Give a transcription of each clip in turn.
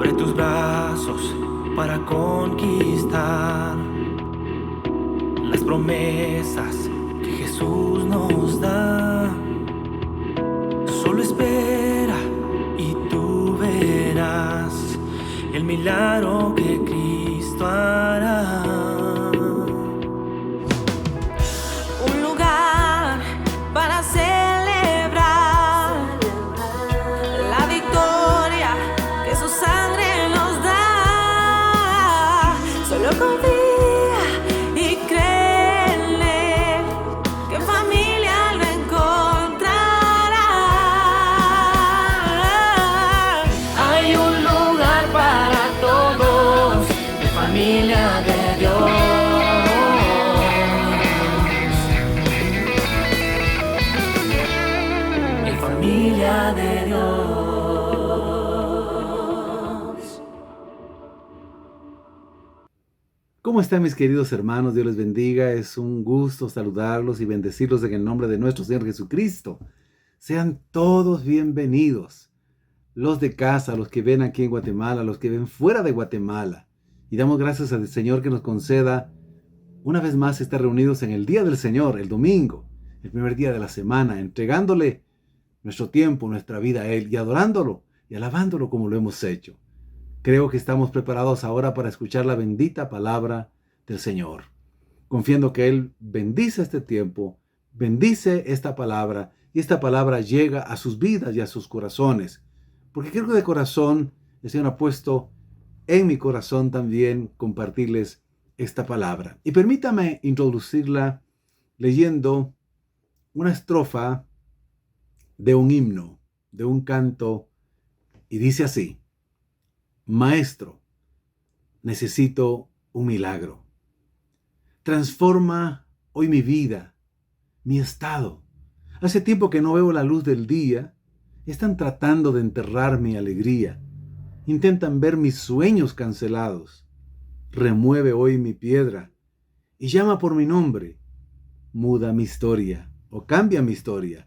Abre tus brazos para conquistar las promesas que Jesús nos da. Solo espera y tú verás el milagro que Cristo hará. Un lugar para celebrar la victoria que su sangre nos da. Solo confía y créele que en familia lo encontrará. Hay un lugar para todos, de familia de Dios. Familia de Dios. ¿Cómo están mis queridos hermanos? Dios les bendiga. Es un gusto saludarlos y bendecirlos en el nombre de nuestro Señor Jesucristo. Sean todos bienvenidos. Los de casa, los que ven aquí en Guatemala, los que ven fuera de Guatemala. Y damos gracias al Señor que nos conceda una vez más estar reunidos en el Día del Señor, el domingo, el primer día de la semana, entregándole nuestro tiempo, nuestra vida a Él y adorándolo y alabándolo como lo hemos hecho. Creo que estamos preparados ahora para escuchar la bendita palabra del Señor, confiando que Él bendice este tiempo, bendice esta palabra y esta palabra llega a sus vidas y a sus corazones, porque creo que de corazón el Señor ha puesto en mi corazón también compartirles esta palabra. Y permítame introducirla leyendo una estrofa de un himno, de un canto, y dice así: Maestro, necesito un milagro. Transforma hoy mi vida, mi estado. Hace tiempo que no veo la luz del día. Están tratando de enterrar mi alegría. Intentan ver mis sueños cancelados. Remueve hoy mi piedra y llama por mi nombre. Muda mi historia o cambia mi historia.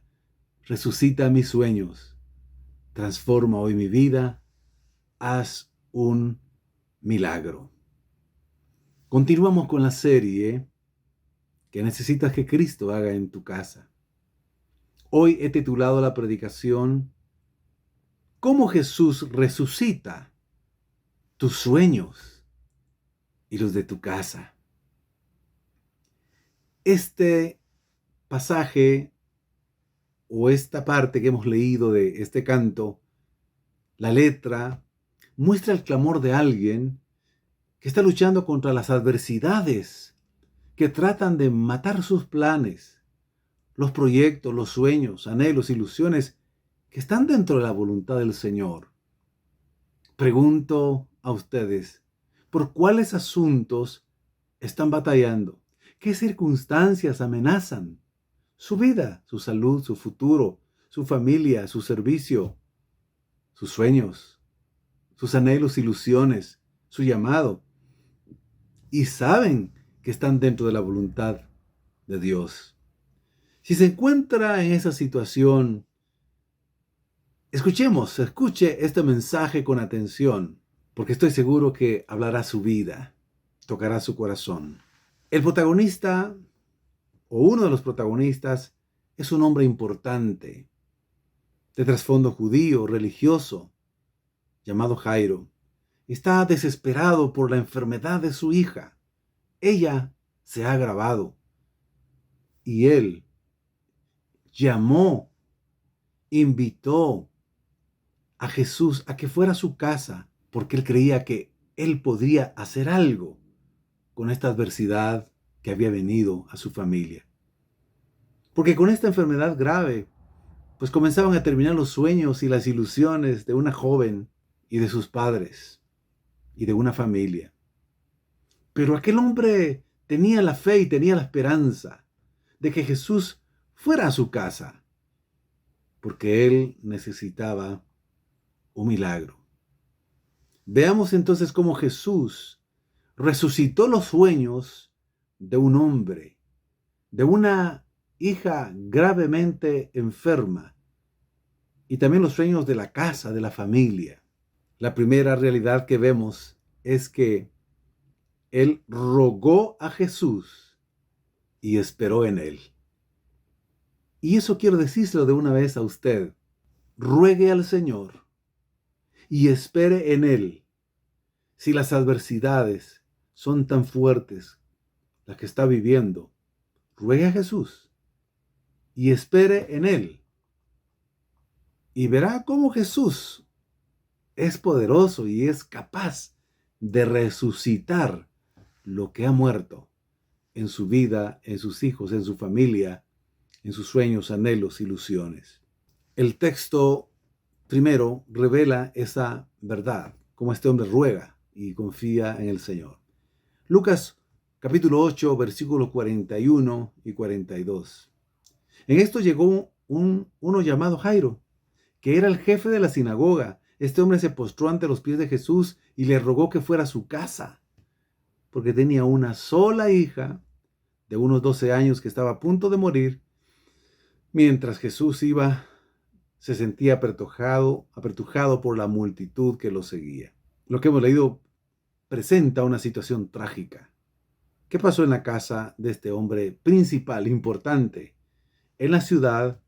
Resucita mis sueños, transforma hoy mi vida, haz un milagro. Continuamos con la serie que necesitas que Cristo haga en tu casa. Hoy he titulado la predicación ¿Cómo Jesús resucita tus sueños y los de tu casa? Este pasaje o esta parte que hemos leído de este canto, la letra, muestra el clamor de alguien que está luchando contra las adversidades que tratan de matar sus planes, los proyectos, los sueños, anhelos, ilusiones que están dentro de la voluntad del Señor. Pregunto a ustedes, ¿por cuáles asuntos están batallando? ¿Qué circunstancias amenazan su vida, su salud, su futuro, su familia, su servicio, sus sueños, sus anhelos, ilusiones, su llamado? Y saben que están dentro de la voluntad de Dios. Si se encuentra en esa situación, escuche este mensaje con atención, porque estoy seguro que hablará su vida, tocará su corazón. El protagonista, o uno de los protagonistas, es un hombre importante, de trasfondo judío, religioso, llamado Jairo. Está desesperado por la enfermedad de su hija. Ella se ha agravado. Y él llamó, invitó a Jesús a que fuera a su casa, porque él creía que él podría hacer algo con esta adversidad que había venido a su familia. Porque con esta enfermedad grave, pues comenzaban a terminar los sueños y las ilusiones de una joven y de sus padres y de una familia. Pero aquel hombre tenía la fe y tenía la esperanza de que Jesús fuera a su casa, porque él necesitaba un milagro. Veamos entonces cómo Jesús resucitó los sueños de un hombre, de una hija gravemente enferma, y también los sueños de la casa, de la familia. La primera realidad que vemos es que él rogó a Jesús y esperó en él. Y eso quiero decírselo de una vez a usted. Ruegue al Señor y espere en él. Si las adversidades son tan fuertes, las que está viviendo, ruegue a Jesús y espere en él. Y verá cómo Jesús es poderoso y es capaz de resucitar lo que ha muerto en su vida, en sus hijos, en su familia, en sus sueños, anhelos, ilusiones. El texto primero revela esa verdad, como este hombre ruega y confía en el Señor. Lucas capítulo 8, versículos 41 y 42. En esto llegó uno llamado Jairo, que era el jefe de la sinagoga. Este hombre se postró ante los pies de Jesús y le rogó que fuera a su casa, porque tenía una sola hija de unos 12 años que estaba a punto de morir. Mientras Jesús se sentía apretujado por la multitud que lo seguía. Lo que hemos leído presenta una situación trágica. ¿Qué pasó en la casa de este hombre principal, importante, en la ciudad,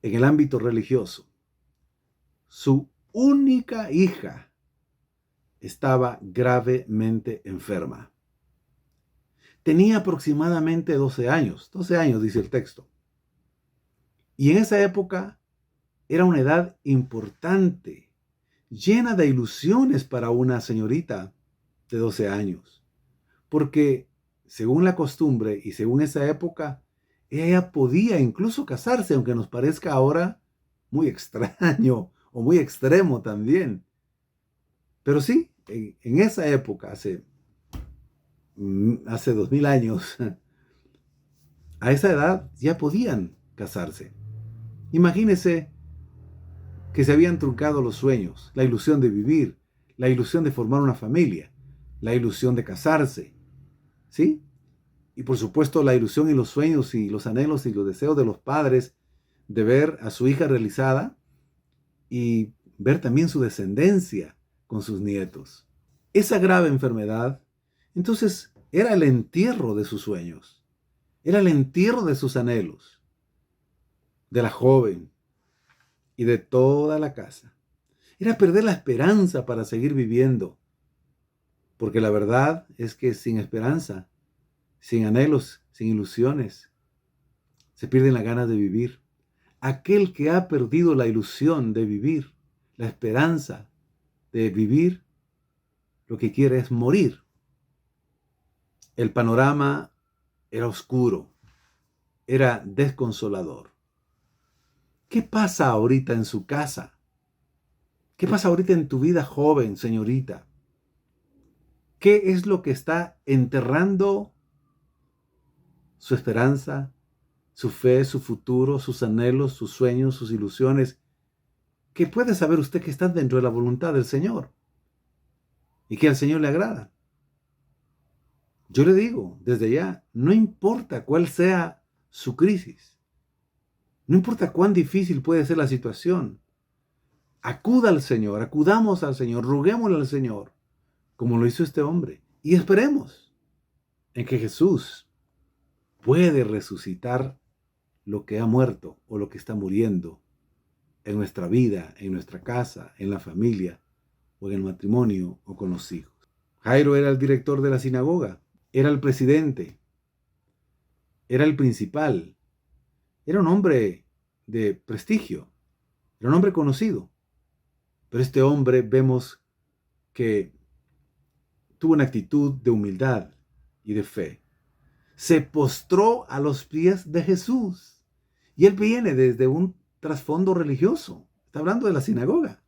en el ámbito religioso? Su única hija estaba gravemente enferma. Tenía aproximadamente 12 años. 12 años, dice el texto. Y en esa época era una edad importante, llena de ilusiones para una señorita de 12 años. Porque según la costumbre y según esa época, ella podía incluso casarse, aunque nos parezca ahora muy extraño o muy extremo también. Pero sí, en esa época, hace 2000 años, a esa edad ya podían casarse. Imagínese que se habían truncado los sueños, la ilusión de vivir, la ilusión de formar una familia, la ilusión de casarse, ¿sí? Y por supuesto la ilusión y los sueños y los anhelos y los deseos de los padres de ver a su hija realizada y ver también su descendencia con sus nietos. Esa grave enfermedad, entonces, era el entierro de sus sueños, era el entierro de sus anhelos, de la joven y de toda la casa. Era perder la esperanza para seguir viviendo, porque la verdad es que sin esperanza, sin anhelos, sin ilusiones, se pierden las ganas de vivir. Aquel que ha perdido la ilusión de vivir, la esperanza de vivir, lo que quiere es morir. El panorama era oscuro, era desconsolador. ¿Qué pasa ahorita en su casa? ¿Qué pasa ahorita en tu vida, joven, señorita? ¿Qué es lo que está enterrando su esperanza, su fe, su futuro, sus anhelos, sus sueños, sus ilusiones? ¿Qué puede saber usted que están dentro de la voluntad del Señor y que al Señor le agrada? Yo le digo desde ya, no importa cuál sea su crisis, no importa cuán difícil puede ser la situación, acuda al Señor, acudamos al Señor, roguémosle al Señor, como lo hizo este hombre, y esperemos en que Jesús puede resucitar lo que ha muerto o lo que está muriendo en nuestra vida, en nuestra casa, en la familia, o en el matrimonio, o con los hijos. Jairo era el director de la sinagoga, era el presidente, era el principal, era un hombre de prestigio, era un hombre conocido. Pero este hombre vemos que tuvo una actitud de humildad y de fe. Se postró a los pies de Jesús. Y él viene desde un trasfondo religioso. Está hablando de la sinagoga.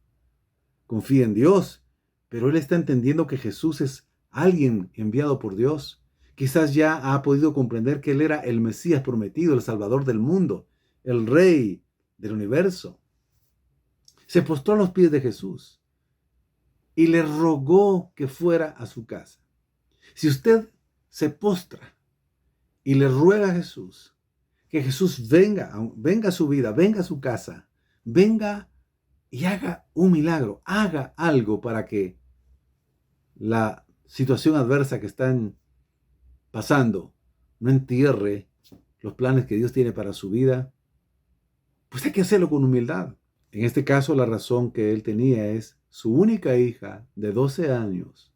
Confía en Dios, pero él está entendiendo que Jesús es alguien enviado por Dios. Quizás ya ha podido comprender que él era el Mesías prometido, el Salvador del mundo, el Rey del universo. Se postró a los pies de Jesús y le rogó que fuera a su casa. Si usted se postra y le ruega a Jesús, que Jesús venga a su vida, venga a su casa, venga y haga un milagro, haga algo para que la situación adversa que están pasando no entierre los planes que Dios tiene para su vida, pues hay que hacerlo con humildad. En este caso, la razón que él tenía es su única hija de 12 años,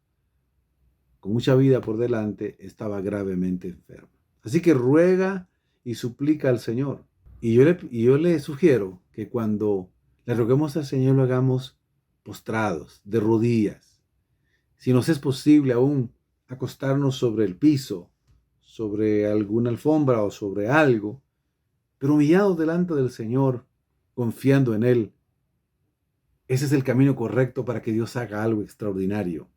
con mucha vida por delante, estaba gravemente enferma. Así que ruega y suplica al Señor. Y yo le sugiero que cuando le roguemos al Señor lo hagamos postrados, de rodillas. Si nos es posible aún acostarnos sobre el piso, sobre alguna alfombra o sobre algo, pero humillados delante del Señor, confiando en Él. Ese es el camino correcto para que Dios haga algo extraordinario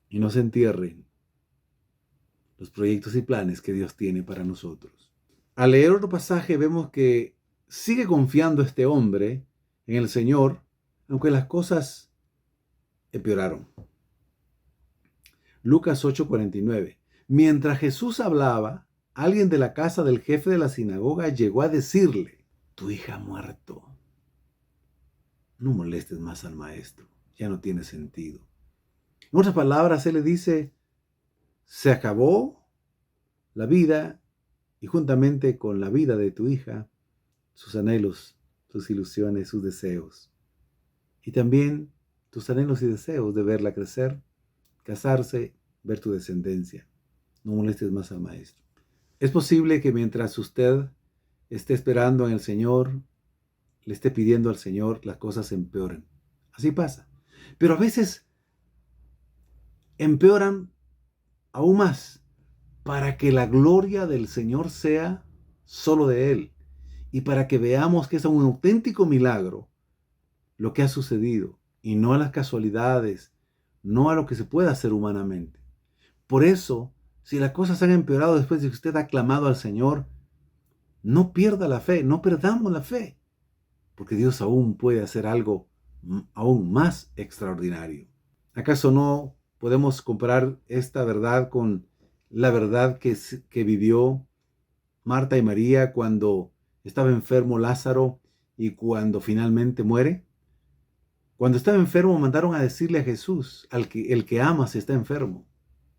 y no se entierren los proyectos y planes que Dios tiene para nosotros. Al leer otro pasaje vemos que sigue confiando este hombre en el Señor, aunque las cosas empeoraron. Lucas 8:49. Mientras Jesús hablaba, alguien de la casa del jefe de la sinagoga llegó a decirle: tu hija ha muerto. No molestes más al maestro, ya no tiene sentido. En otras palabras, él le dice: se acabó la vida y juntamente con la vida de tu hija, sus anhelos, sus ilusiones, sus deseos. Y también tus anhelos y deseos de verla crecer, casarse, ver tu descendencia. No molestes más al maestro. Es posible que mientras usted esté esperando en el Señor, le esté pidiendo al Señor, las cosas empeoren. Así pasa. Pero a veces empeoran aún más para que la gloria del Señor sea solo de Él y para que veamos que es un auténtico milagro lo que ha sucedido y no a las casualidades, no a lo que se pueda hacer humanamente. Por eso, si las cosas han empeorado después de que usted ha clamado al Señor, no pierda la fe, no perdamos la fe, porque Dios aún puede hacer algo aún más extraordinario. ¿Acaso no podemos comparar esta verdad con la verdad que vivió Marta y María cuando estaba enfermo Lázaro y cuando finalmente muere? Cuando estaba enfermo mandaron a decirle a Jesús: el que amas está enfermo.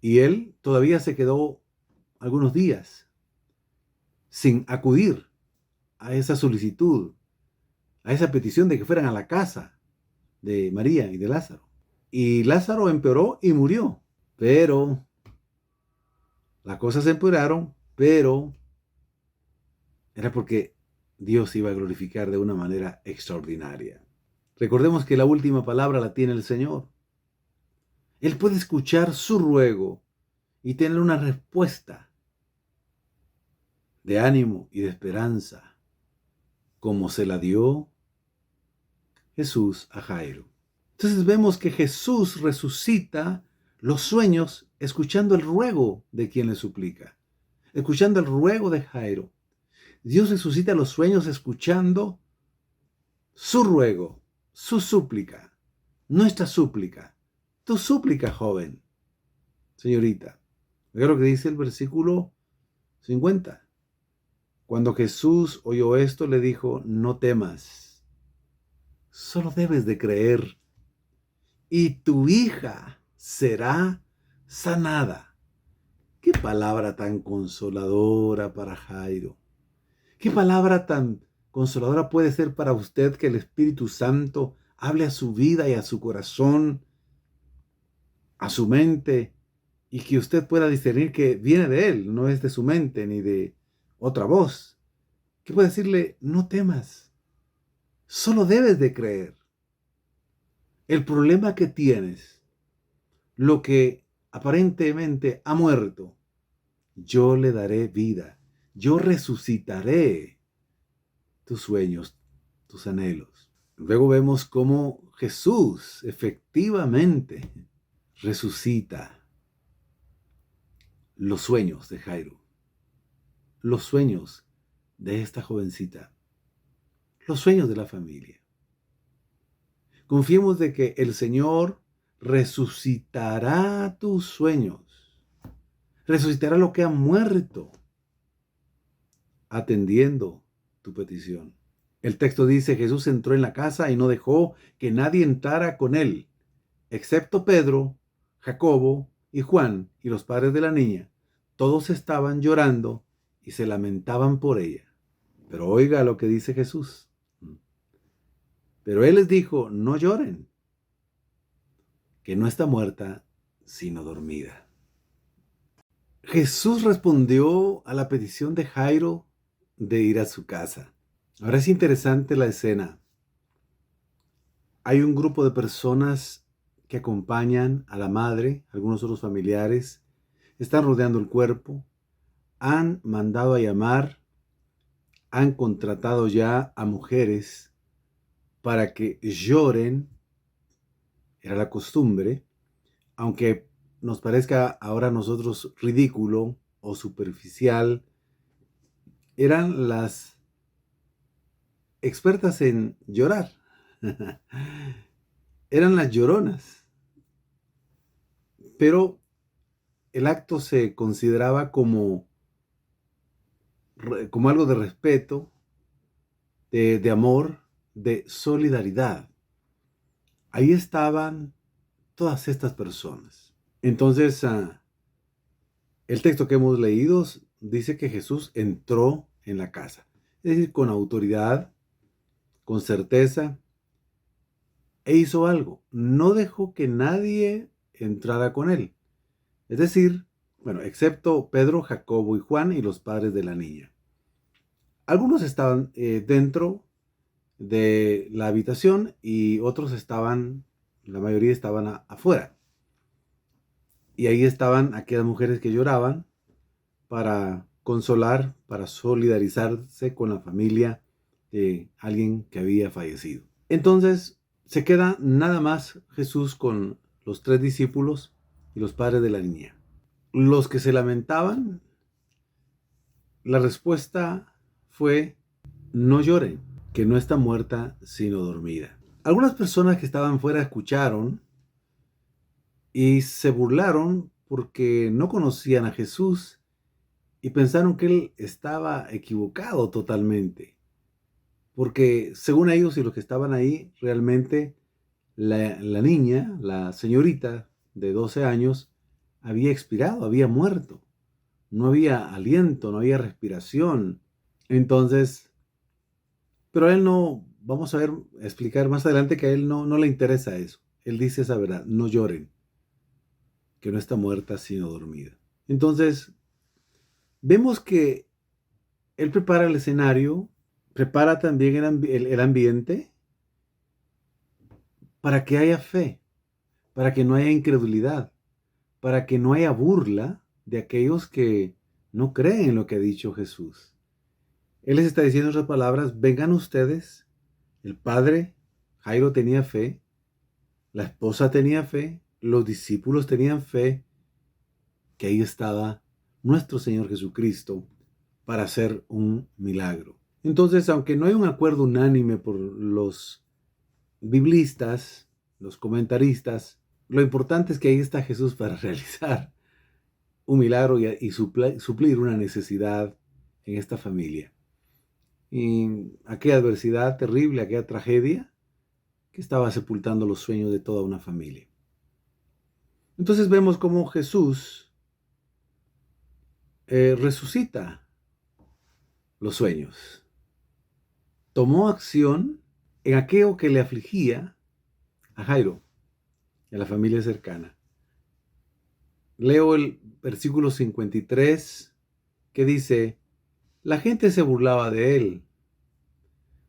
Y él todavía se quedó algunos días sin acudir a esa solicitud, a esa petición de que fueran a la casa de María y de Lázaro. Y Lázaro empeoró y murió. Pero las cosas empeoraron, pero era porque Dios iba a glorificar de una manera extraordinaria. Recordemos que la última palabra la tiene el Señor. Él puede escuchar su ruego y tener una respuesta de ánimo y de esperanza, como se la dio Jesús a Jairo. Entonces vemos que Jesús resucita los sueños escuchando el ruego de quien le suplica, escuchando el ruego de Jairo. Dios resucita los sueños escuchando su ruego, su súplica, nuestra súplica, tu súplica, joven, señorita. Mira lo que dice el versículo 50. Cuando Jesús oyó esto, le dijo: no temas, solo debes de creer, y tu hija será sanada. Qué palabra tan consoladora para Jairo. Qué palabra tan consoladora puede ser para usted que el Espíritu Santo hable a su vida y a su corazón, a su mente, y que usted pueda discernir que viene de Él, no es de su mente ni de otra voz. Que puede decirle: no temas, solo debes de creer. El problema que tienes, lo que aparentemente ha muerto, yo le daré vida. Yo resucitaré tus sueños, tus anhelos. Luego vemos cómo Jesús efectivamente resucita los sueños de Jairo, los sueños de esta jovencita, los sueños de la familia. Confiemos de que el Señor resucitará tus sueños, resucitará lo que ha muerto, atendiendo tu petición. El texto dice, Jesús entró en la casa y no dejó que nadie entrara con él, excepto Pedro, Jacobo y Juan y los padres de la niña. Todos estaban llorando y se lamentaban por ella. Pero oiga lo que dice Jesús. Pero él les dijo, no lloren, que no está muerta, sino dormida. Jesús respondió a la petición de Jairo de ir a su casa. Ahora es interesante la escena. Hay un grupo de personas que acompañan a la madre, algunos otros familiares, están rodeando el cuerpo, han mandado a llamar, han contratado ya a mujeres para que lloren. Era la costumbre, aunque nos parezca ahora a nosotros ridículo o superficial, eran las expertas en llorar. Eran las lloronas. Pero el acto se consideraba como algo de respeto, de amor, de solidaridad. Ahí estaban todas estas personas. Entonces, el texto que hemos leído dice que Jesús entró en la casa. Es decir, con autoridad, con certeza, e hizo algo. No dejó que nadie entrara con él. Es decir, bueno, excepto Pedro, Jacobo y Juan y los padres de la niña. Algunos estaban dentro de la habitación y otros la mayoría estaban afuera. Y ahí estaban aquellas mujeres que lloraban para consolar, para solidarizarse con la familia de alguien que había fallecido. Entonces se queda nada más Jesús con los 3 discípulos y los padres de la niña. Los que se lamentaban, la respuesta fue, no lloren, que no está muerta sino dormida. Algunas personas que estaban fuera escucharon y se burlaron porque no conocían a Jesús y pensaron que él estaba equivocado totalmente. Porque según ellos y los que estaban ahí, realmente la niña, la señorita de 12 años, había expirado, había muerto. No había aliento, no había respiración. Entonces, pero a él no, vamos a explicar más adelante que a él no le interesa eso. Él dice esa verdad, no lloren, que no está muerta sino dormida. Entonces, vemos que él prepara el escenario, prepara también el ambiente para que haya fe, para que no haya incredulidad, para que no haya burla de aquellos que no creen en lo que ha dicho Jesús. Él les está diciendo esas palabras, vengan ustedes. El padre, Jairo, tenía fe, la esposa tenía fe, los discípulos tenían fe, que ahí estaba nuestro Señor Jesucristo para hacer un milagro. Entonces, aunque no hay un acuerdo unánime por los biblistas, los comentaristas, lo importante es que ahí está Jesús para realizar un milagro y suplir una necesidad en esta familia. Y aquella adversidad terrible, aquella tragedia que estaba sepultando los sueños de toda una familia. Entonces vemos cómo Jesús resucita los sueños. Tomó acción en aquello que le afligía a Jairo y a la familia cercana. Leo el versículo 53 que dice, la gente se burlaba de él,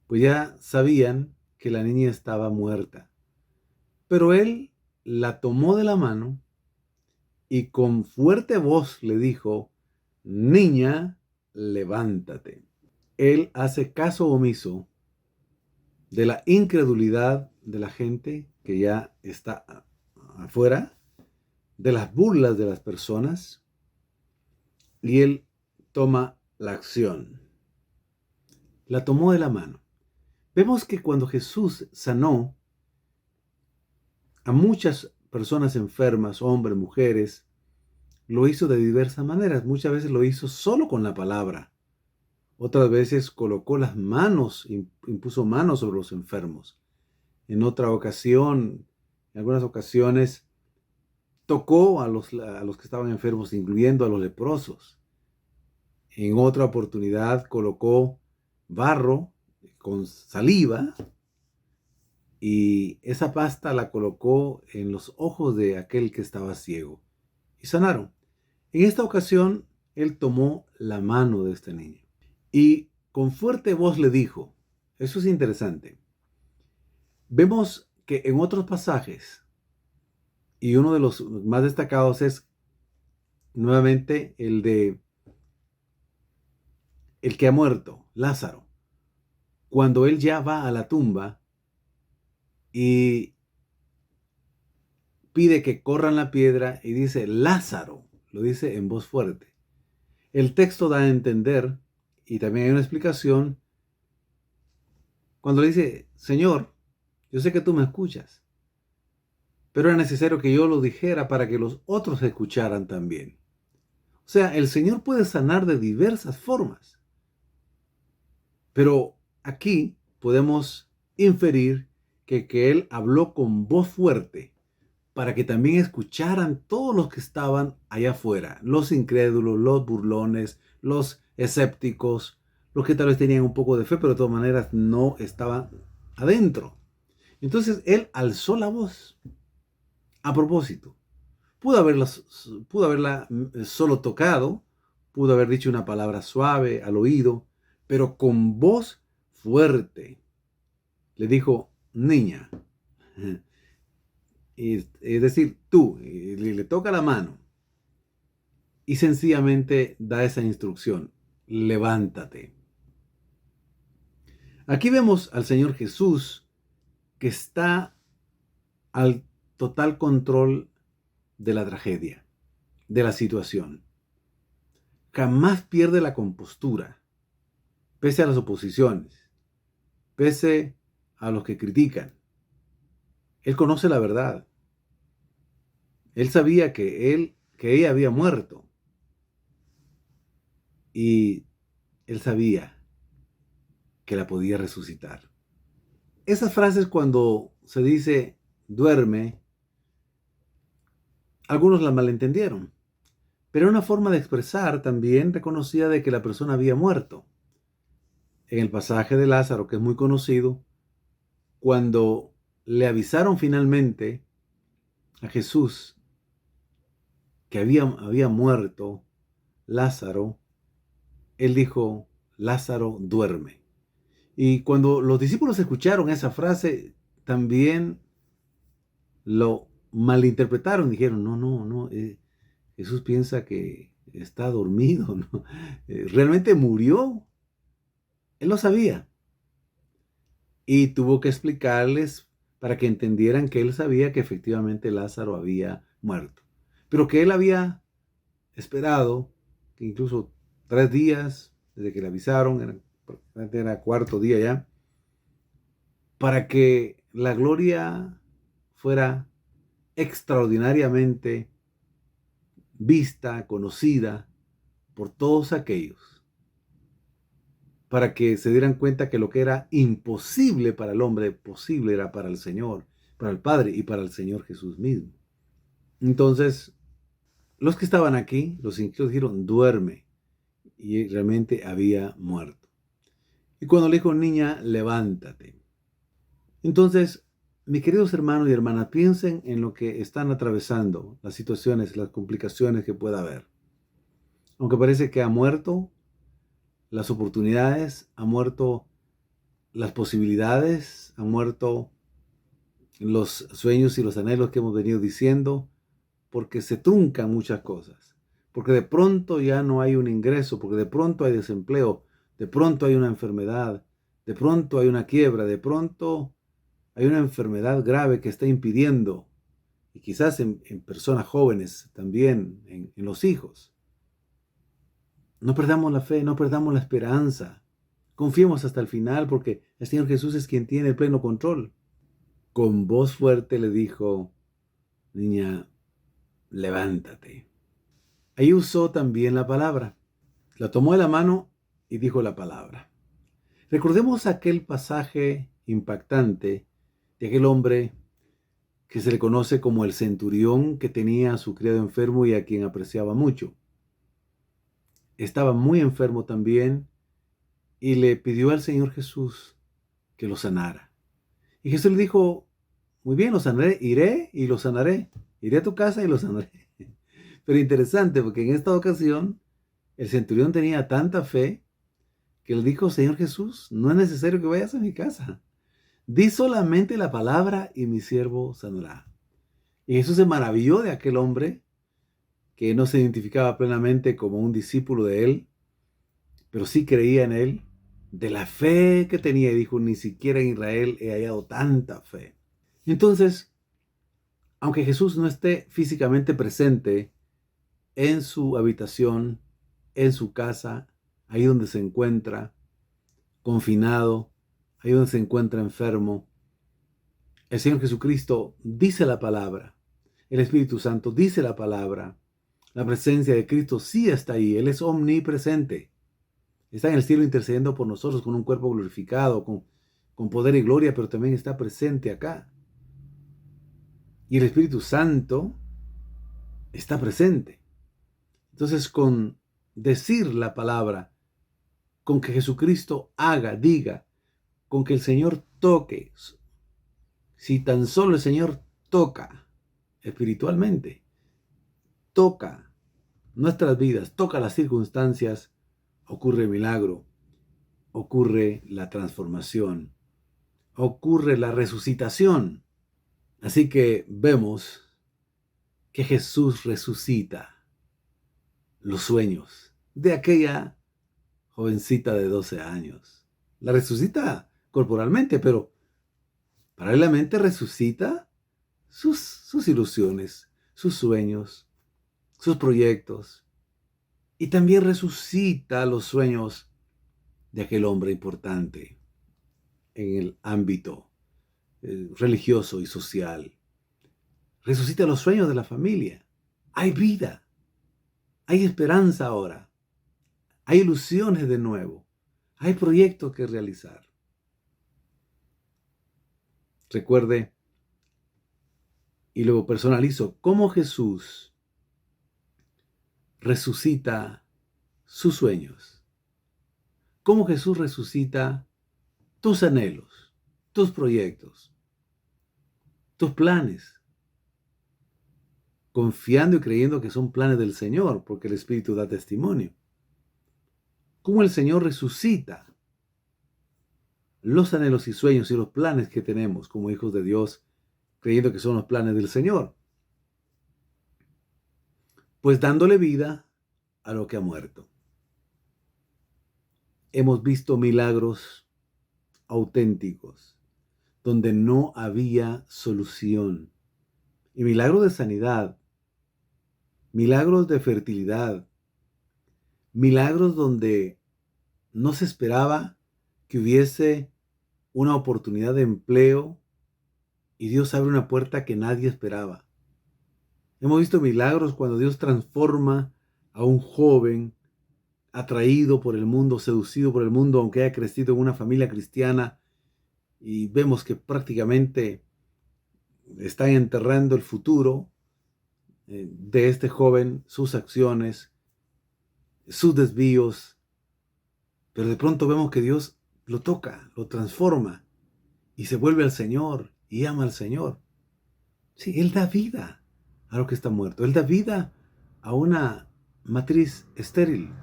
pues ya sabían que la niña estaba muerta. Pero él la tomó de la mano y con fuerte voz le dijo, niña, levántate. Él hace caso omiso de la incredulidad de la gente que ya está afuera, de las burlas de las personas, y él toma la acción. La tomó de la mano. Vemos que cuando Jesús sanó a muchas personas enfermas, hombres, mujeres, lo hizo de diversas maneras. Muchas veces lo hizo solo con la palabra. Otras veces colocó las manos, impuso manos sobre los enfermos. En otra ocasión, en algunas ocasiones, tocó a los que estaban enfermos, incluyendo a los leprosos. En otra oportunidad colocó barro con saliva y esa pasta la colocó en los ojos de aquel que estaba ciego y sanaron. En esta ocasión, él tomó la mano de este niño y con fuerte voz le dijo, eso es interesante, vemos que en otros pasajes, y uno de los más destacados es nuevamente el de el que ha muerto, Lázaro, cuando él ya va a la tumba y pide que corran la piedra y dice Lázaro, lo dice en voz fuerte. El texto da a entender, y también hay una explicación, cuando le dice, Señor, yo sé que tú me escuchas, pero era necesario que yo lo dijera para que los otros escucharan también. O sea, el Señor puede sanar de diversas formas, pero aquí podemos inferir que Él habló con voz fuerte para que también escucharan todos los que estaban allá afuera, los incrédulos, los burlones, los escépticos, los que tal vez tenían un poco de fe, pero de todas maneras no estaban adentro. Entonces Él alzó la voz a propósito. Pudo haberla solo tocado, pudo haber dicho una palabra suave al oído, pero con voz fuerte le dijo, niña, es decir, tú, y le toca la mano y sencillamente da esa instrucción, levántate. Aquí vemos al Señor Jesús que está al total control de la tragedia, de la situación. Jamás pierde la compostura, pese a las oposiciones, pese a los que critican. Él conoce la verdad. Él sabía que ella había muerto. Y él sabía que la podía resucitar. Esas frases cuando se dice duerme, algunos las malentendieron, pero era una forma de expresar también reconocida de que la persona había muerto. En el pasaje de Lázaro, que es muy conocido, cuando le avisaron finalmente a Jesús que había muerto Lázaro, él dijo, Lázaro duerme. Y cuando los discípulos escucharon esa frase, también lo malinterpretaron. Dijeron, no, Jesús piensa que está dormido, ¿no? Realmente murió. Él lo sabía. Y tuvo que explicarles para que entendieran que él sabía que efectivamente Lázaro había muerto. Pero que él había esperado, que incluso 3 días desde que le avisaron, era cuarto día ya, para que la gloria fuera extraordinariamente vista, conocida por todos aquellos, para que se dieran cuenta que lo que era imposible para el hombre, posible era para el Señor, para el Padre y para el Señor Jesús mismo. Entonces, los que estaban aquí, los incrédulos dijeron, duerme, y realmente había muerto. Y cuando le dijo, niña, levántate. Entonces, mis queridos hermanos y hermanas, piensen en lo que están atravesando, las situaciones, las complicaciones que pueda haber. Aunque parece que ha muerto las oportunidades, ha muerto las posibilidades, han muerto los sueños y los anhelos que hemos venido diciendo, porque se truncan muchas cosas. Porque de pronto ya no hay un ingreso, porque de pronto hay desempleo, de pronto hay una enfermedad, de pronto hay una quiebra, de pronto hay una enfermedad grave que está impidiendo, y quizás en personas jóvenes también, en los hijos. No perdamos la fe, no perdamos la esperanza. Confiemos hasta el final porque el Señor Jesús es quien tiene el pleno control. Con voz fuerte le dijo, niña, levántate. Ahí usó también la palabra. La tomó de la mano y dijo la palabra. Recordemos aquel pasaje impactante de aquel hombre que se le conoce como el centurión, que tenía a su criado enfermo y a quien apreciaba mucho. Estaba muy enfermo también y le pidió al Señor Jesús que lo sanara. Y Jesús le dijo, muy bien, lo sanaré, iré y lo sanaré. Iré a tu casa y lo sanaré. Pero interesante, porque en esta ocasión el centurión tenía tanta fe que le dijo, Señor Jesús, no es necesario que vayas a mi casa. Di solamente la palabra y mi siervo sanará. Y Jesús se maravilló de aquel hombre que no se identificaba plenamente como un discípulo de él, pero sí creía en él, de la fe que tenía, y dijo, ni siquiera en Israel he hallado tanta fe. Entonces, aunque Jesús no esté físicamente presente en su habitación, en su casa, ahí donde se encuentra confinado, ahí donde se encuentra enfermo, el Señor Jesucristo dice la palabra, el Espíritu Santo dice la palabra, la presencia de Cristo sí está ahí, Él es omnipresente. Está en el cielo intercediendo por nosotros con un cuerpo glorificado, con poder y gloria, pero también está presente acá. Y el Espíritu Santo está presente. Entonces, con decir la palabra, con que Jesucristo haga, diga, con que el Señor toque, si tan solo el Señor toca espiritualmente, toca nuestras vidas, toca las circunstancias, ocurre el milagro, ocurre la transformación, ocurre la resucitación. Así que vemos que Jesús resucita los sueños de aquella jovencita de 12 años. La resucita corporalmente, pero paralelamente resucita sus ilusiones, sus sueños, sus proyectos. Y también resucita los sueños de aquel hombre importante en el ámbito religioso y social. Resucita los sueños de la familia. Hay vida. Hay esperanza ahora. Hay ilusiones de nuevo. Hay proyectos que realizar. Recuerde, y luego personalizo, cómo Jesús resucita sus sueños. Cómo Jesús resucita tus anhelos, tus proyectos, tus planes, confiando y creyendo que son planes del Señor, porque el Espíritu da testimonio. Cómo el Señor resucita los anhelos y sueños y los planes que tenemos como hijos de Dios, creyendo que son los planes del Señor. Pues dándole vida a lo que ha muerto. Hemos visto milagros auténticos, donde no había solución. Y milagros de sanidad, milagros de fertilidad, milagros donde no se esperaba que hubiese una oportunidad de empleo y Dios abre una puerta que nadie esperaba. Hemos visto milagros cuando Dios transforma a un joven atraído por el mundo, seducido por el mundo, aunque haya crecido en una familia cristiana, y vemos que prácticamente están enterrando el futuro de este joven, sus acciones, sus desvíos, pero de pronto vemos que Dios lo toca, lo transforma y se vuelve al Señor y ama al Señor. Sí, Él da vida a lo que está muerto. Él da vida a una matriz estéril.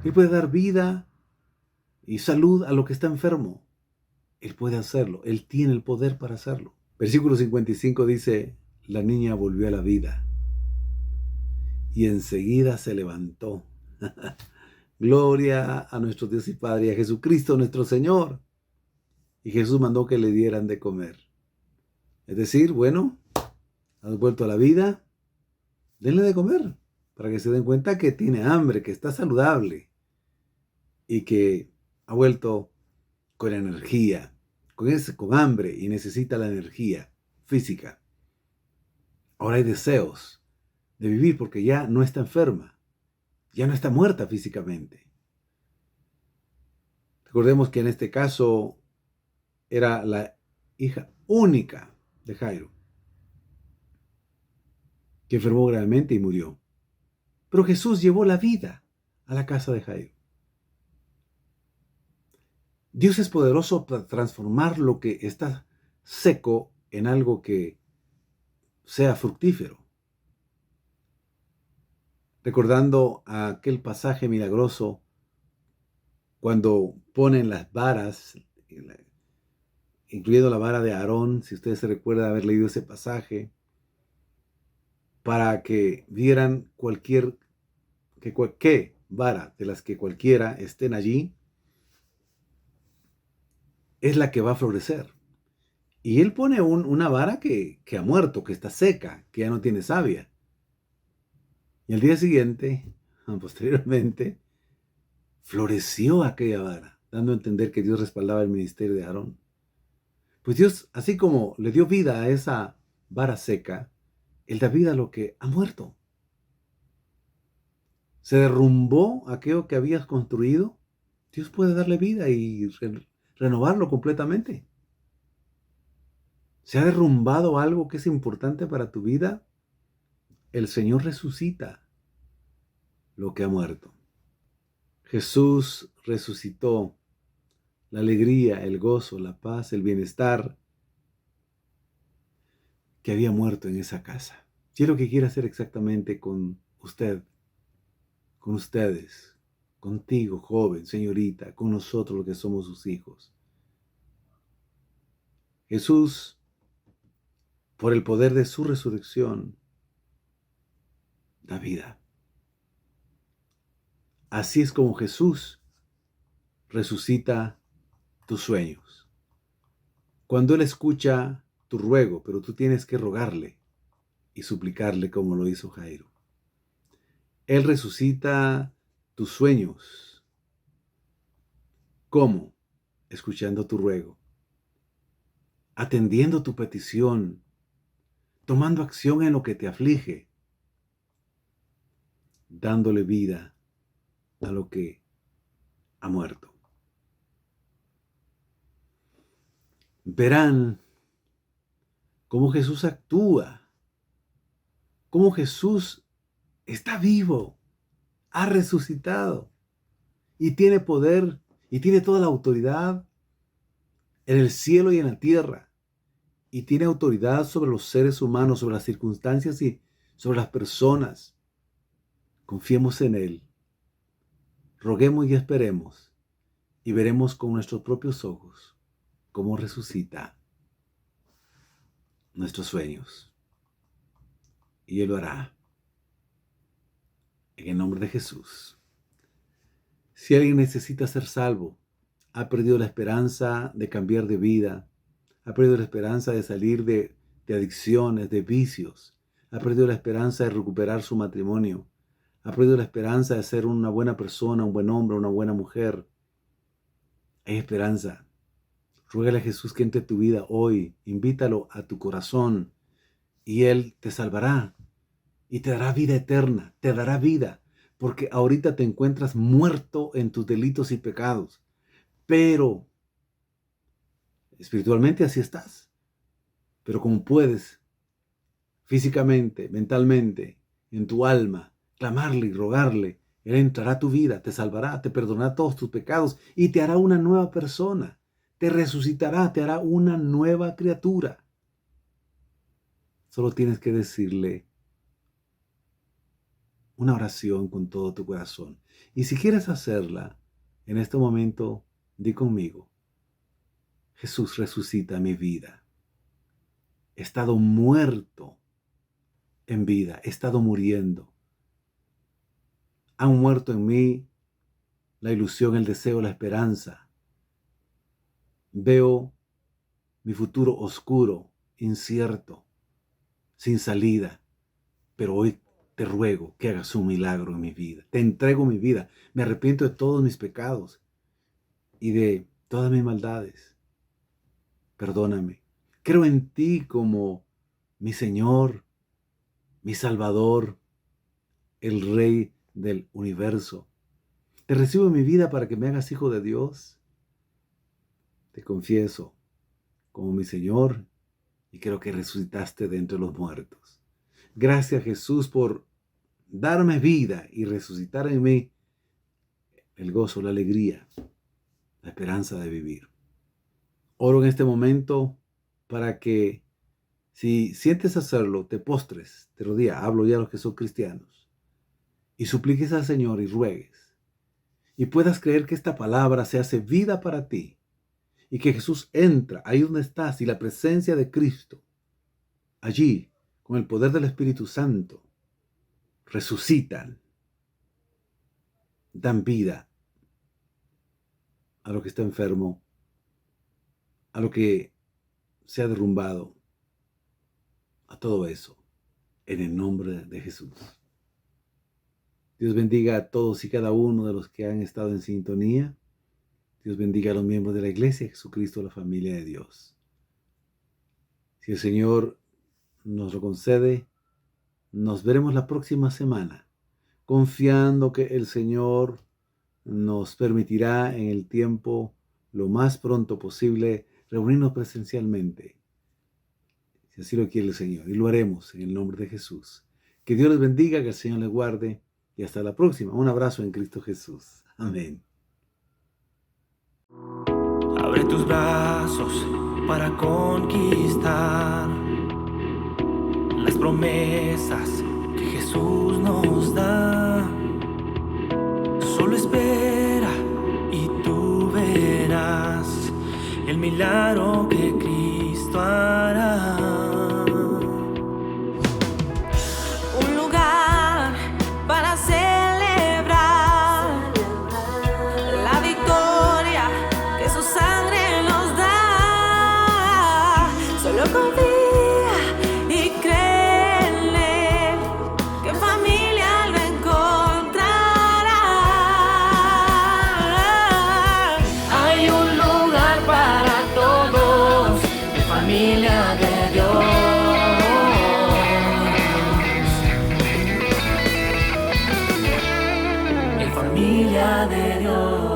Él puede dar vida y salud a lo que está enfermo. Él puede hacerlo. Él tiene el poder para hacerlo. Versículo 55 dice, la niña volvió a la vida y enseguida se levantó. Gloria a nuestro Dios y Padre, a Jesucristo nuestro Señor. Y Jesús mandó que le dieran de comer. Es decir, bueno, has vuelto a la vida, denle de comer, para que se den cuenta que tiene hambre, que está saludable y que ha vuelto con energía, con hambre y necesita la energía física. Ahora hay deseos de vivir porque ya no está enferma, ya no está muerta físicamente. Recordemos que en este caso era la hija única de Jairo, que enfermó gravemente y murió. Pero Jesús llevó la vida a la casa de Jairo. Dios es poderoso para transformar lo que está seco en algo que sea fructífero. Recordando aquel pasaje milagroso cuando ponen las varas, incluyendo la vara de Aarón, si ustedes se recuerdan haber leído ese pasaje, para que vieran cualquier vara de las que cualquiera estén allí, es la que va a florecer. Y él pone una vara que ha muerto, que está seca, que ya no tiene savia. Y al día siguiente, posteriormente, floreció aquella vara, dando a entender que Dios respaldaba el ministerio de Aarón. Pues Dios, así como le dio vida a esa vara seca, Él da vida a lo que ha muerto. Se derrumbó aquello que habías construido, Dios puede darle vida y renovarlo completamente. ¿Se ha derrumbado algo que es importante para tu vida? El Señor resucita lo que ha muerto. Jesús resucitó la alegría, el gozo, la paz, el bienestar que había muerto en esa casa. Y es lo que quiere hacer exactamente con usted, con ustedes, contigo, joven, señorita, con nosotros los que somos sus hijos. Jesús, por el poder de su resurrección, da vida. Así es como Jesús resucita tus sueños. Cuando Él escucha tu ruego, pero tú tienes que rogarle y suplicarle como lo hizo Jairo. Él resucita tus sueños. ¿Cómo? Escuchando tu ruego, atendiendo tu petición, tomando acción en lo que te aflige, dándole vida a lo que ha muerto. Verán cómo Jesús actúa, cómo Jesús está vivo, ha resucitado y tiene poder y tiene toda la autoridad en el cielo y en la tierra. Y tiene autoridad sobre los seres humanos, sobre las circunstancias y sobre las personas. Confiemos en Él. Roguemos y esperemos. Y veremos con nuestros propios ojos cómo resucita nuestros sueños. Y Él lo hará. En el nombre de Jesús. Si alguien necesita ser salvo, ha perdido la esperanza de cambiar de vida, ha perdido la esperanza de salir de adicciones, de vicios, ha perdido la esperanza de recuperar su matrimonio, ha perdido la esperanza de ser una buena persona, un buen hombre, una buena mujer. Hay esperanza. Ruégale a Jesús que entre tu vida hoy, invítalo a tu corazón y Él te salvará y te dará vida eterna, te dará vida, porque ahorita te encuentras muerto en tus delitos y pecados, pero espiritualmente así estás. Pero como puedes, físicamente, mentalmente, en tu alma, clamarle y rogarle, Él entrará a tu vida, te salvará, te perdonará todos tus pecados y te hará una nueva persona. Te resucitará, te hará una nueva criatura. Solo tienes que decirle una oración con todo tu corazón. Y si quieres hacerla, en este momento, di conmigo: Jesús, resucita mi vida. He estado muerto en vida, he estado muriendo. Han muerto en mí la ilusión, el deseo, la esperanza. Veo mi futuro oscuro, incierto, sin salida. Pero hoy te ruego que hagas un milagro en mi vida. Te entrego mi vida. Me arrepiento de todos mis pecados y de todas mis maldades. Perdóname. Creo en ti como mi Señor, mi Salvador, el Rey del universo. Te recibo en mi vida para que me hagas hijo de Dios. te confieso como mi Señor y creo que resucitaste de entre los muertos. Gracias, Jesús, por darme vida y resucitar en mí el gozo, la alegría, la esperanza de vivir. Oro en este momento para que, si sientes hacerlo, te postres, te rodillas, hablo ya a los que son cristianos, y supliques al Señor y ruegues, y puedas creer que esta palabra se hace vida para ti, y que Jesús entra ahí donde estás, y la presencia de Cristo, allí, con el poder del Espíritu Santo, resucitan, dan vida a lo que está enfermo, a lo que se ha derrumbado, a todo eso, en el nombre de Jesús. Dios bendiga a todos y cada uno de los que han estado en sintonía. Dios bendiga a los miembros de la Iglesia, Jesucristo, la familia de Dios. Si el Señor nos lo concede, nos veremos la próxima semana, confiando que el Señor nos permitirá en el tiempo lo más pronto posible reunirnos presencialmente, si así lo quiere el Señor, y lo haremos en el nombre de Jesús. Que Dios les bendiga, que el Señor les guarde, y hasta la próxima. Un abrazo en Cristo Jesús. Amén. Abre tus brazos para conquistar las promesas que Jesús nos da. Solo espera y tú verás el milagro que Cristo hará. Un lugar para celebrar la victoria que su sangre nos da. Solo confía y cree en Él, que en familia lo encontrará. Hay un lugar para todos, de familia de Dios. Familia de Dios.